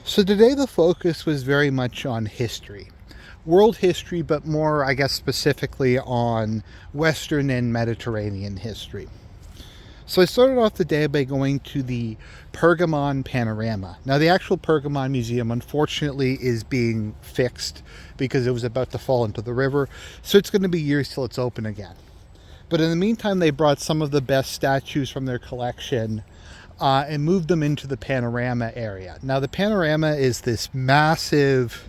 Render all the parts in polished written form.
So today the focus was very much on history. World history, but more, I guess, specifically on Western and Mediterranean history. So I started off the day by going to the Pergamon Panorama. Now, the actual Pergamon Museum, unfortunately, is being fixed because it was about to fall into the river. So it's going to be years till it's open again. But in the meantime, they brought some of the best statues from their collection and moved them into the panorama area. Now, the panorama is this massive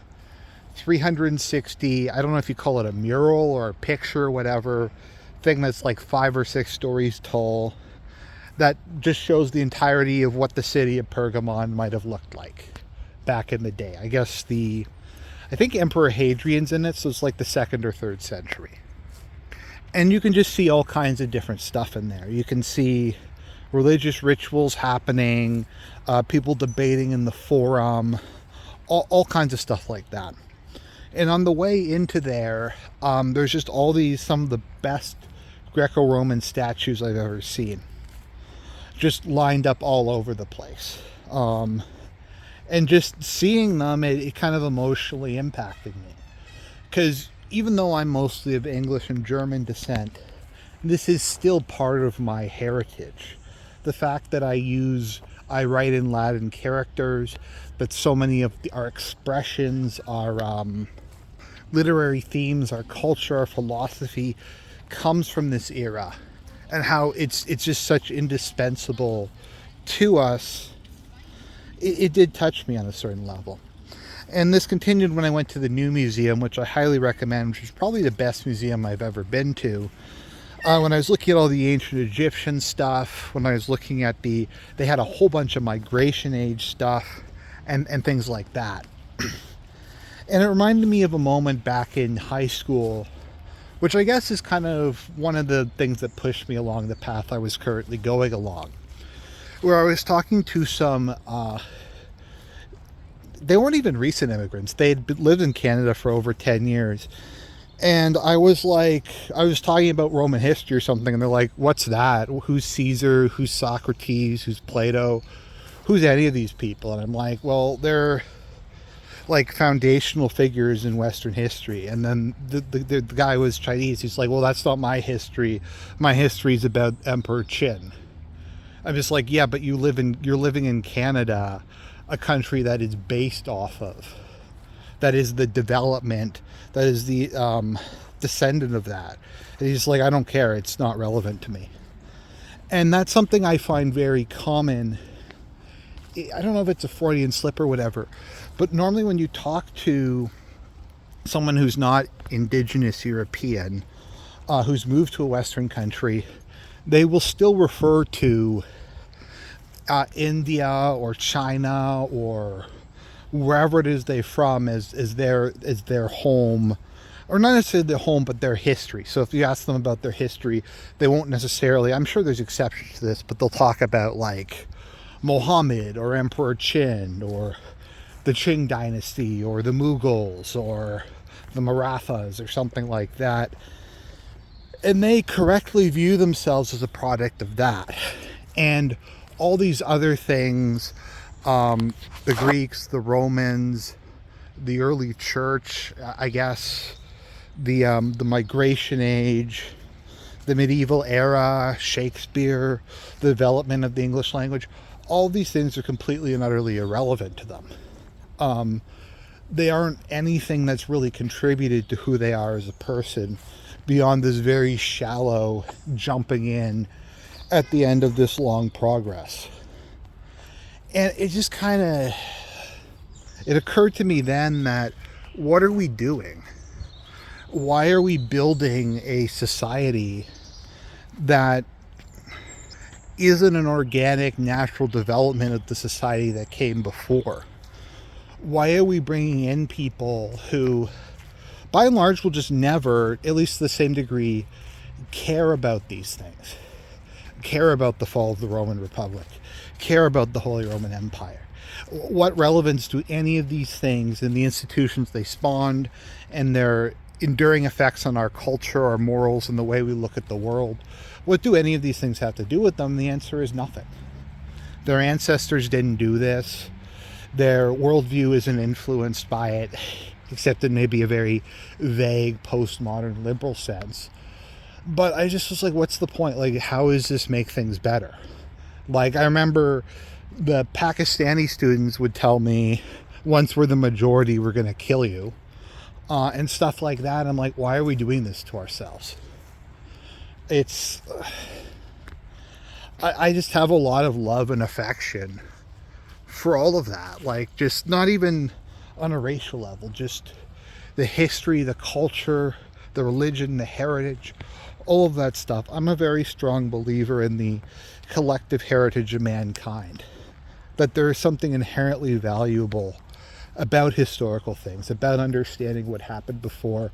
360, I don't know if you call it a mural or a picture or whatever, thing that's like 5 or 6 stories tall that just shows the entirety of what the city of Pergamon might have looked like back in the day. I think Emperor Hadrian's in it, so it's like the 2nd or 3rd century. And you can just see all kinds of different stuff in there. You can see religious rituals happening, people debating in the forum, all kinds of stuff like that. And on the way into there, there's just some of the best Greco-Roman statues I've ever seen, just lined up all over the place. And just seeing them, it kind of emotionally impacted me. Because even though I'm mostly of English and German descent, this is still part of my heritage. The fact that I write in Latin characters, but so many of our expressions, our literary themes, our culture, our philosophy comes from this era, and how it's just such indispensable to us. It did touch me on a certain level. And this continued when I went to the new museum, which I highly recommend, which is probably the best museum I've ever been to. When I was looking at all the ancient Egyptian stuff, when I was looking at they had a whole bunch of migration age stuff and things like that. And it reminded me of a moment back in high school, which I guess is kind of one of the things that pushed me along the path I was currently going along, where I was talking to some, they weren't even recent immigrants. They had lived in Canada for over 10 years. And I was talking about Roman history or something, and they're like, what's that? Who's Caesar? Who's Socrates? Who's Plato? Who's any of these people? And I'm like, well, they're like foundational figures in Western history. And then the guy was Chinese. He's like, well, that's not my history. My history is about Emperor Qin. I'm just like, yeah, but you're living in Canada, a country that is based off of, that is the development, that is the descendant of that. And he's like, I don't care, it's not relevant to me. And that's something I find very common. I don't know if it's a Freudian slip or whatever, but normally when you talk to someone who's not Indigenous European, who's moved to a Western country, they will still refer to India or China or wherever it is they're from as their home, or not necessarily their home, but their history. So if you ask them about their history, they won't necessarily, I'm sure there's exceptions to this, but they'll talk about like Mohammed or Emperor Qin or the Qing dynasty or the Mughals or the Marathas or something like that. And they correctly view themselves as a product of that. And all these other things, the Greeks, the Romans, the early church, I guess, the migration age, the medieval era, Shakespeare, the development of the English language, all these things are completely and utterly irrelevant to them. They aren't anything that's really contributed to who they are as a person beyond this very shallow jumping in at the end of this long progress. And it just it occurred to me then that, what are we doing? Why are we building a society that isn't an organic, natural development of the society that came before? Why are we bringing in people who, by and large, will just never, at least to the same degree, care about these things? Care about the fall of the Roman Republic? Care about the Holy Roman Empire? What relevance do any of these things and the institutions they spawned and their enduring effects on our culture, our morals, and the way we look at the world, what do any of these things have to do with them? The answer is nothing. Their ancestors didn't do this. Their worldview isn't influenced by it, except in maybe a very vague postmodern liberal sense. But I just was like, what's the point? Like, how does this make things better? Like, I remember the Pakistani students would tell me, once we're the majority, we're going to kill you. And stuff like that. I'm like, why are we doing this to ourselves? It's... I just have a lot of love and affection for all of that. Like, just not even on a racial level, just the history, the culture, the religion, the heritage, all of that stuff. I'm a very strong believer in the collective heritage of mankind. That there is something inherently valuable about historical things, about understanding what happened before,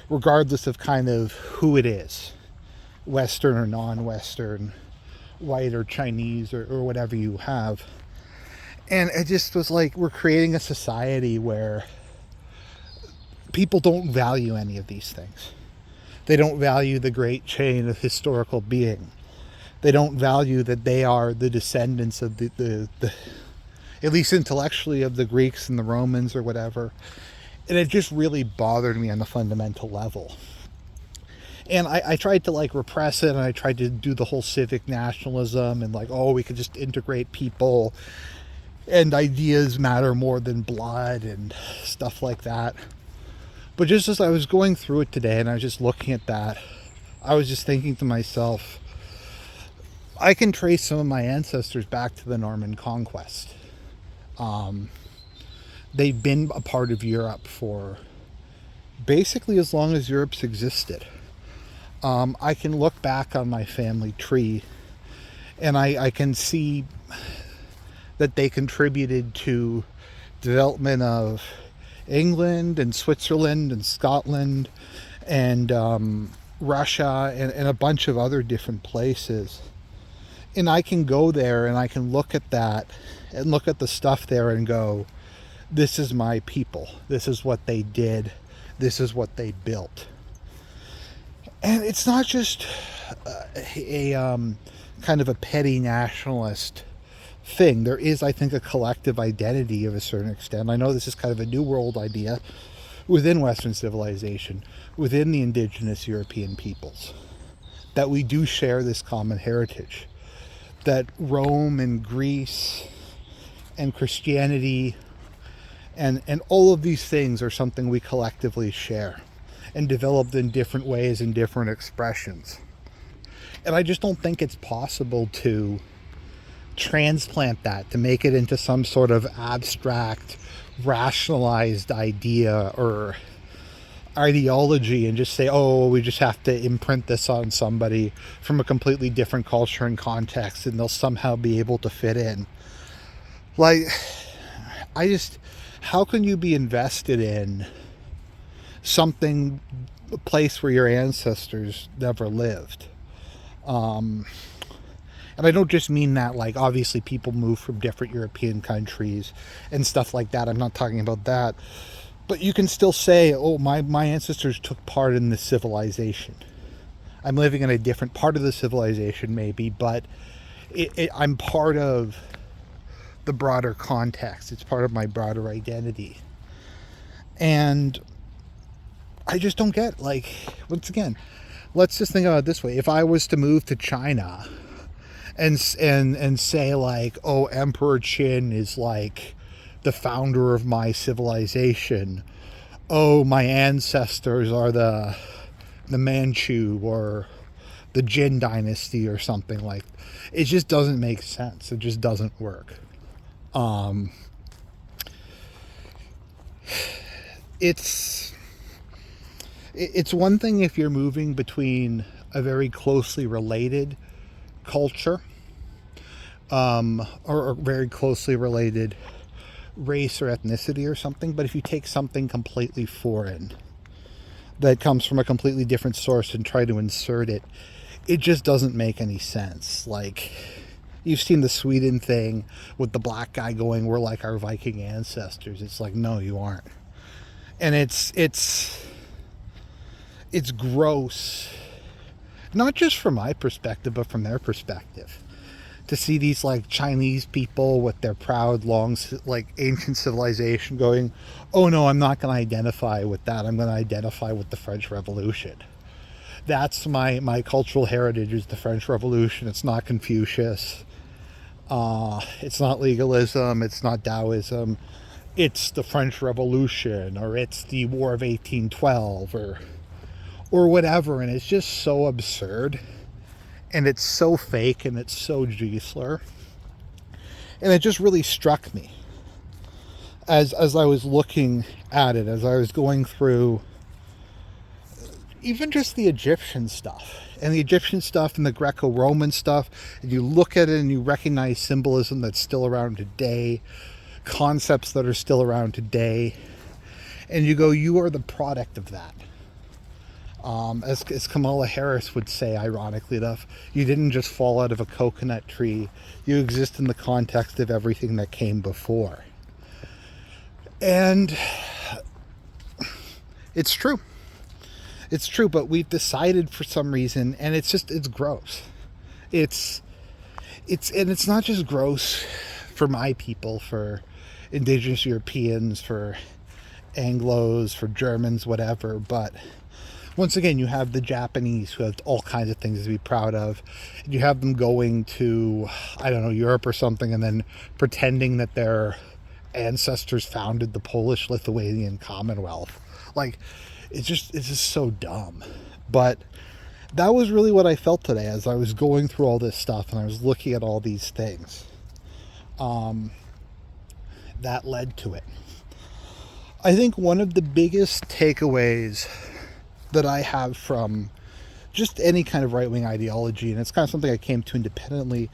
regardless of kind of who it is, Western or non-Western, white or Chinese or whatever you have. And it just was like, we're creating a society where people don't value any of these things. They don't value the great chain of historical being. They don't value that they are the descendants of the at least intellectually, of the Greeks and the Romans or whatever. And it just really bothered me on a fundamental level. And I tried to like repress it, and I tried to do the whole civic nationalism and like, oh, we could just integrate people and ideas matter more than blood and stuff like that. But just as I was going through it today and I was just looking at that, I was just thinking to myself, I can trace some of my ancestors back to the Norman conquest. They've been a part of Europe for basically as long as Europe's existed. I can look back on my family tree and I can see that they contributed to development of England and Switzerland and Scotland and Russia and a bunch of other different places. And I can go there and I can look at that and look at the stuff there and go, this is my people. This is what they did. This is what they built. And it's not just a kind of a petty nationalist thing. There is, I think, a collective identity of a certain extent. I know this is kind of a New World idea within Western civilization, within the indigenous European peoples, that we do share this common heritage. That Rome and Greece and Christianity and all of these things are something we collectively share and developed in different ways and different expressions. And I just don't think it's possible to transplant that, to make it into some sort of abstract, rationalized idea or ideology and just say, oh, we just have to imprint this on somebody from a completely different culture and context and they'll somehow be able to fit in. Like, how can you be invested in something, a place where your ancestors never lived? And I don't just mean that, like, obviously people move from different European countries and stuff like that. I'm not talking about that. But you can still say, oh, my ancestors took part in this civilization. I'm living in a different part of the civilization maybe, but I'm part of the broader context. It's part of my broader identity. And I just don't get, like, once again, let's just think about it this way. If I was to move to China and say, like, oh, Emperor Qin is, like, the founder of my civilization. Oh, my ancestors are the Manchu or the Jin dynasty or something like. It just doesn't make sense. It just doesn't work. It's one thing if you're moving between a very closely related culture, or very closely related race or ethnicity or something, but if you take something completely foreign that comes from a completely different source and try to insert it, it just doesn't make any sense. Like, you've seen the Sweden thing with the black guy going, we're like our Viking ancestors. It's like, no, you aren't. And it's gross, not just from my perspective, but from their perspective. to see these like Chinese people with their proud, long, like ancient civilization going, oh no, I'm not going to identify with that. I'm going to identify with the French Revolution. That's my cultural heritage, is the French Revolution. It's not Confucius. It's not legalism. It's not Taoism. It's the French Revolution, or it's the War of 1812, or whatever. And it's just so absurd, and it's so fake, and it's so Giesler. And it just really struck me as I was looking at it, as I was going through even just the Egyptian stuff and the Greco-Roman stuff, and you look at it and you recognize symbolism that's still around today, concepts that are still around today, and you go, you are the product of that. As Kamala Harris would say, ironically enough, you didn't just fall out of a coconut tree. You exist in the context of everything that came before. And it's true. It's true, but we've decided for some reason, and it's gross. It's not just gross for my people, for indigenous Europeans, for Anglos, for Germans, whatever, but once again, you have the Japanese, who have all kinds of things to be proud of. You have them going to, I don't know, Europe or something, and then pretending that their ancestors founded the Polish-Lithuanian Commonwealth. Like, it's just so dumb. But that was really what I felt today as I was going through all this stuff and I was looking at all these things. That led to it. I think one of the biggest takeaways that I have from just any kind of right-wing ideology, and it's kind of something I came to independently,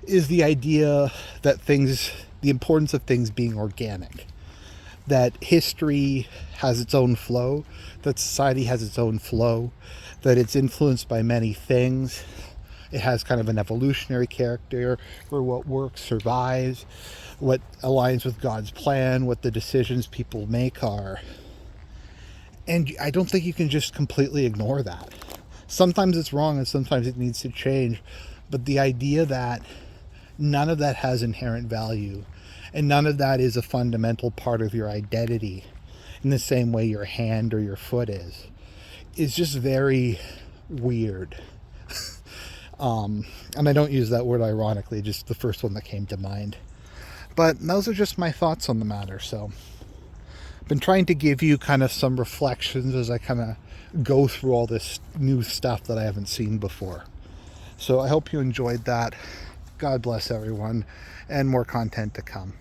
is the idea that the importance of things being organic. That history has its own flow, that society has its own flow, that it's influenced by many things. It has kind of an evolutionary character, where what works survives, what aligns with God's plan, what the decisions people make are. And I don't think you can just completely ignore that. Sometimes it's wrong and sometimes it needs to change. But the idea that none of that has inherent value and none of that is a fundamental part of your identity in the same way your hand or your foot is just very weird. And I don't use that word ironically, just the first one that came to mind. But those are just my thoughts on the matter. So I've been trying to give you kind of some reflections as I kind of go through all this new stuff that I haven't seen before. So I hope you enjoyed that. God bless everyone, and more content to come.